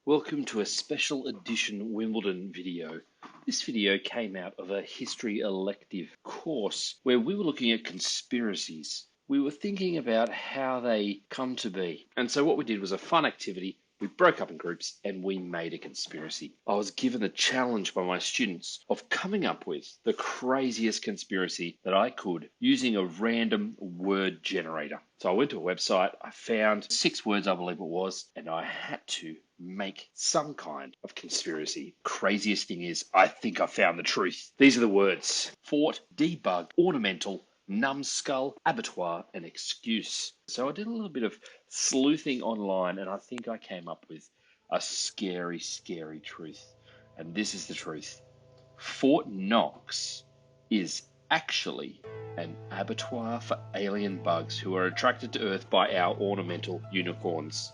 Welcome to a special edition Wimbledon video. This video came out of a history elective course where we were looking at conspiracies. We were thinking about how they come to be. And so what we did was a fun activity. We broke up in groups and we made a conspiracy. I was given the challenge by my students of coming up with the craziest conspiracy that I could using a random word generator. So I went to a website, I found 6 words, I believe it was, and I had to make some kind of conspiracy. Craziest thing is, I think I found the truth. These are the words: fort, debug, ornamental, numbskull, abattoir, and excuse. So I did a little bit of sleuthing online and I think I came up with a scary, scary truth. And this is the truth. Fort Knox is actually an abattoir for alien bugs who are attracted to Earth by our ornamental unicorns.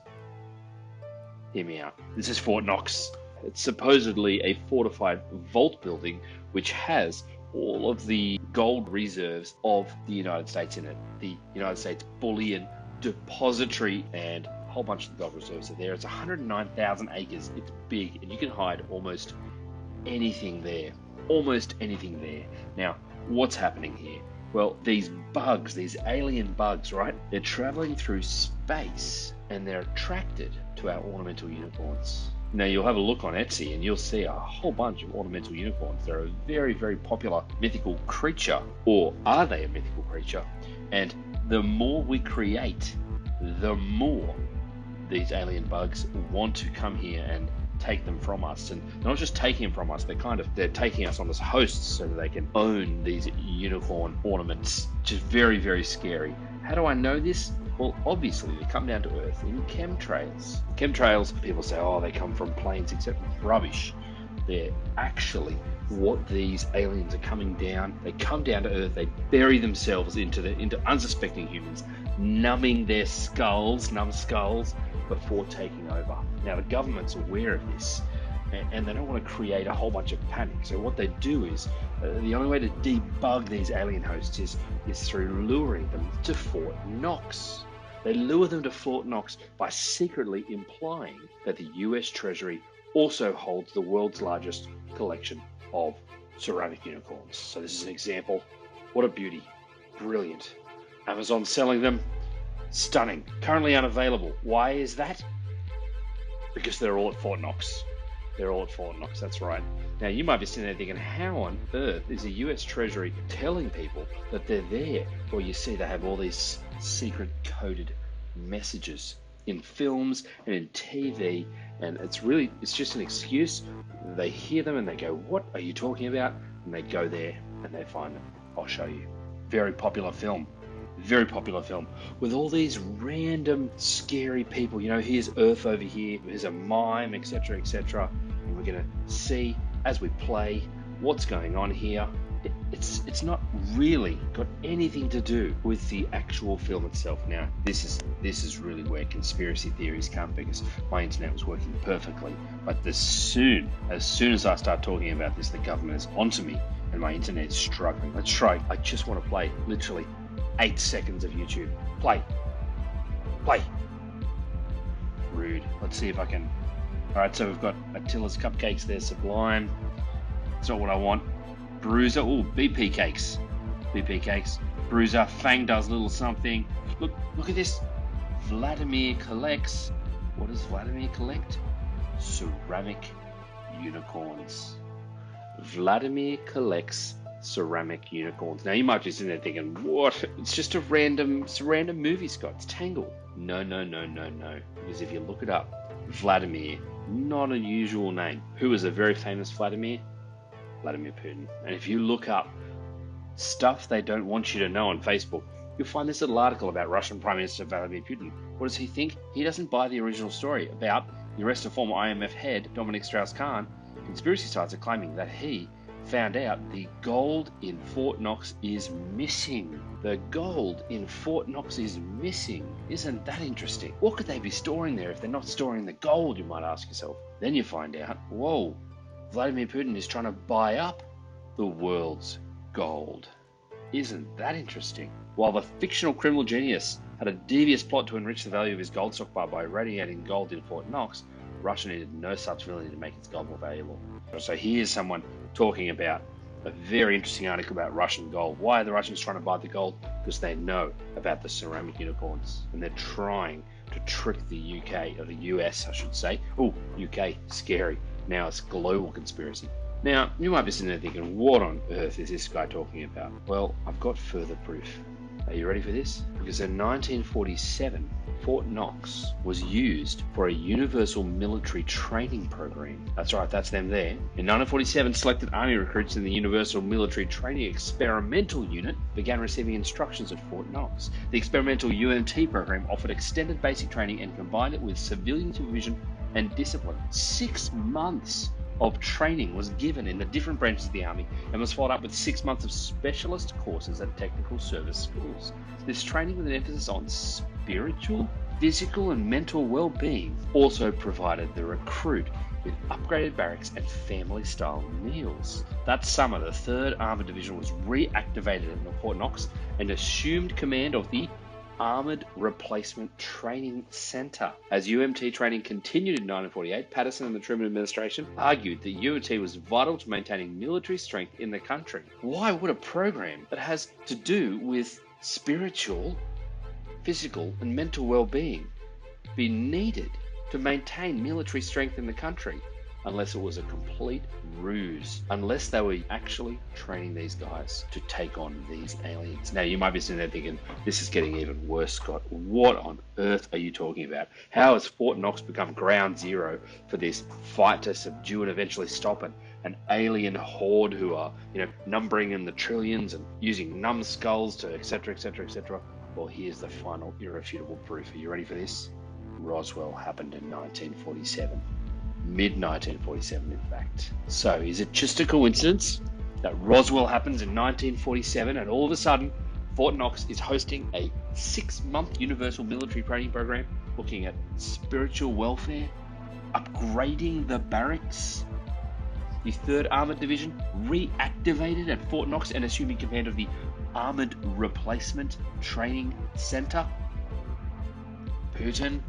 Hear me out. This is Fort Knox. It's supposedly a fortified vault building which has all of the gold reserves of the United States in it. The United States Bullion Depository, and a whole bunch of the gold reserves are there. It's 109,000 acres. It's big, and you can hide almost anything there. Almost anything there. Now, what's happening here? Well, these bugs, these alien bugs, right? They're traveling through space and they're attracted to our ornamental unicorns. Now, you'll have a look on Etsy and you'll see a whole bunch of ornamental unicorns. They're a very, very popular mythical creature. Or are they a mythical creature? And the more we create, the more these alien bugs want to come here and take them from us. And they're not just taking them from us, they're taking us on as hosts so that they can own these unicorn ornaments, which is very, very scary. How do I know this? Well, obviously they come down to Earth in chemtrails. Chemtrails, people say, oh, they come from planes, except rubbish. They're actually what these aliens are coming down. They come down to Earth, they bury themselves into unsuspecting humans, numbing their skulls, numbskulls, before taking over. Now, the government's aware of this, and they don't want to create a whole bunch of panic. So what they do is, the only way to debug these alien hosts is through luring them to Fort Knox. They lure them to Fort Knox by secretly implying that the US Treasury also holds the world's largest collection of ceramic unicorns. So this is an example. What a beauty. Brilliant. Amazon selling them. Stunning. Currently unavailable. Why is that? Because they're all at Fort Knox. They're all at Fort Knox, that's right. Now, you might be sitting there thinking, how on earth is the US Treasury telling people that they're there? Well, you see, they have all these secret coded messages in films and in TV, and it's just an excuse. They hear them and they go, what are you talking about? And they go there and they find them. I'll show you. Very popular film. Very popular film with all these random scary people. You know, here's Earth over here, here's a mime, etc., etc. And we're going to see as we play what's going on here. It's not really got anything to do with the actual film itself. Now, this is really where conspiracy theories come, because my internet was working perfectly, but as soon as I start talking about this, the government is onto me and my internet's struggling. Let's try. I just want to play literally 8 seconds of YouTube. Play. Rude. Let's see if I can. Alright, so we've got Attila's cupcakes there, sublime. That's not what I want. Bruiser. Ooh, BP cakes. Bruiser. Fang does a little something. Look at this. Vladimir collects. What does Vladimir collect? Ceramic unicorns. Vladimir collects ceramic unicorns. Now, you might be sitting there thinking, what? It's just a random movie, Scott. It's Tangle. No. Because if you look it up, Vladimir, not a usual name. Who is a very famous Vladimir? Vladimir Putin. And if you look up stuff they don't want you to know on Facebook, you'll find this little article about Russian Prime Minister Vladimir Putin. What does he think? He doesn't buy the original story about the arrest of former IMF head Dominic Strauss-Kahn. Conspiracy sites are claiming that he found out the gold in Fort Knox is missing. The gold in Fort Knox is missing. Isn't that interesting? What could they be storing there if they're not storing the gold, you might ask yourself. Then you find out, whoa, Vladimir Putin is trying to buy up the world's gold. Isn't that interesting? While the fictional criminal genius had a devious plot to enrich the value of his gold stockpile by irradiating gold in Fort Knox, Russia needed no such villainy to make its gold more valuable. So here's someone talking about a very interesting article about Russian gold. Why are the Russians trying to buy the gold? Because they know about the ceramic unicorns, and they're trying to trick the UK, or the US, I should say. Oh, UK, scary. Now it's global conspiracy. Now, you might be sitting there thinking, what on earth is this guy talking about? Well, I've got further proof. Are you ready for this? Because in 1947, Fort Knox was used for a universal military training program. That's right, that's them there. In 1947, selected Army recruits in the Universal Military Training Experimental Unit began receiving instructions at Fort Knox. The experimental UMT program offered extended basic training and combined it with civilian supervision and discipline. 6 months of training was given in the different branches of the Army and was followed up with 6 months of specialist courses at technical service schools. This training, with an emphasis on spiritual, physical and mental well-being, also provided the recruit with upgraded barracks and family-style meals. That summer, the 3rd Armoured Division was reactivated at Fort Knox and assumed command of the Armoured Replacement Training Centre. As UMT training continued in 1948, Patterson and the Truman administration argued that UMT was vital to maintaining military strength in the country. Why would a program that has to do with spiritual, physical and mental well-being be needed to maintain military strength in the country? Unless it was a complete ruse, unless they were actually training these guys to take on these aliens. Now, you might be sitting there thinking, this is getting even worse, Scott. What on earth are you talking about? How has Fort Knox become ground zero for this fight to subdue and eventually stop an alien horde who are, numbering in the trillions and using numbskulls to etc., etc., etc.? Well, here's the final irrefutable proof. Are you ready for this? Roswell happened in 1947. Mid-1947, in fact. So, is it just a coincidence that Roswell happens in 1947 and all of a sudden Fort Knox is hosting a 6-month universal military training program looking at spiritual welfare, upgrading the barracks? The 3rd Armoured Division reactivated at Fort Knox and assuming command of the Armoured Replacement Training Centre? Putin?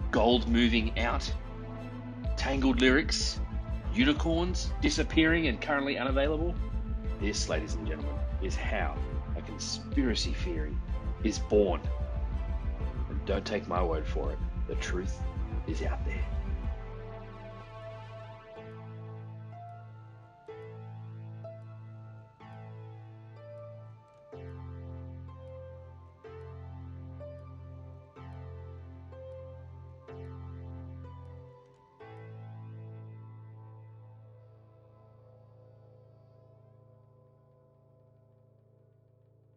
Gold moving out? Tangled lyrics, unicorns disappearing and currently unavailable? This, ladies and gentlemen, is how a conspiracy theory is born. And don't take my word for it, the truth is out there.